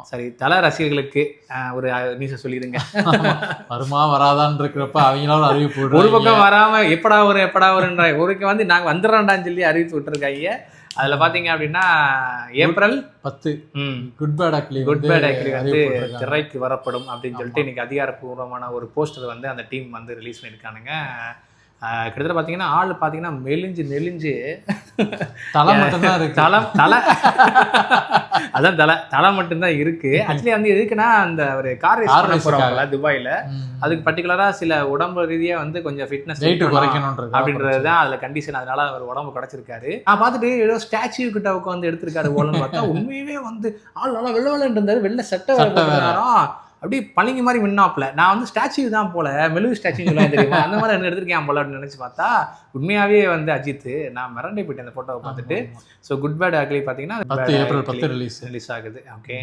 சரி, தல ரசிகர்களுக்கு ஒரு நியூஸை சொல்லிடுங்க. வருமா வராதான்னு இருக்கிறப்ப அவங்களால அறிவிப்பு ஒரு பக்கம் வராம எப்படா வருன்ற ஒருக்கு வந்து நாங்கள் வந்துடுறோம்டான்னு சொல்லி அறிவிப்பு விட்டுருக்காங்க. அதுல பாத்தீங்க அப்படின்னா ஏப்ரல் 10 குட் பேட் அக்லி வந்து திரைக்கு வரப்படும் அப்படின்னு சொல்லிட்டு இன்னைக்கு அதிகாரப்பூர்வமான ஒரு போஸ்டர் வந்து அந்த டீம் வந்து ரிலீஸ் பண்ணியிருக்கானுங்க. கிட்டத்தட்ட பார்த்தீங்கன்னா ஆள் பார்த்தீங்கன்னா நெலிஞ்சு தலை மட்டும்தான் இருக்கு. அதான் தலை மட்டும்தான் இருக்கு. ஆக்சுவலி வந்து எதுக்குன்னா அந்த ஒரு கார் ரேஸ் போறாங்கல்ல துபாயில, அதுக்கு பர்டிகுலரா சில உடம்பு ரீதியா வந்து கொஞ்சம் ஃபிட்னஸ் குறைக்கணும் அப்படின்றது தான் அதுல கண்டிஷன். அதனால அவர் உடம்பு குறைச்சிருக்காரு. நான் பார்த்துட்டு ஏதோ ஸ்டாச்சு கிட்ட உட்காந்து எடுத்திருக்காரு போலன்னு பார்த்தா உண்மையுமே வந்து ஆள் நல்லா வெள்ளை இருந்தாரு. வெள்ளை சட்டை அப்படி பழங்கி மாதிரி மின்னாப்ல. நான் வந்து ஸ்டாச்சு தான் போல, மெழுகு ஸ்டாச்சுன்னு சொல்லுவாங்க தெரியுமா, அந்த மாதிரி எடுத்திருக்கேன் போல அப்படின்னு நினைச்சு பார்த்தா உண்மையாவே வந்து அஜித். நான் மிரண்டே போயிட்டேன் அந்த போட்டோவை பார்த்துட்டு. ஸோ குட் பேட் அக்லி பார்த்தீங்கன்னா ஏப்ரல் 10 ரிலீஸ் ஆகுது. ஓகே,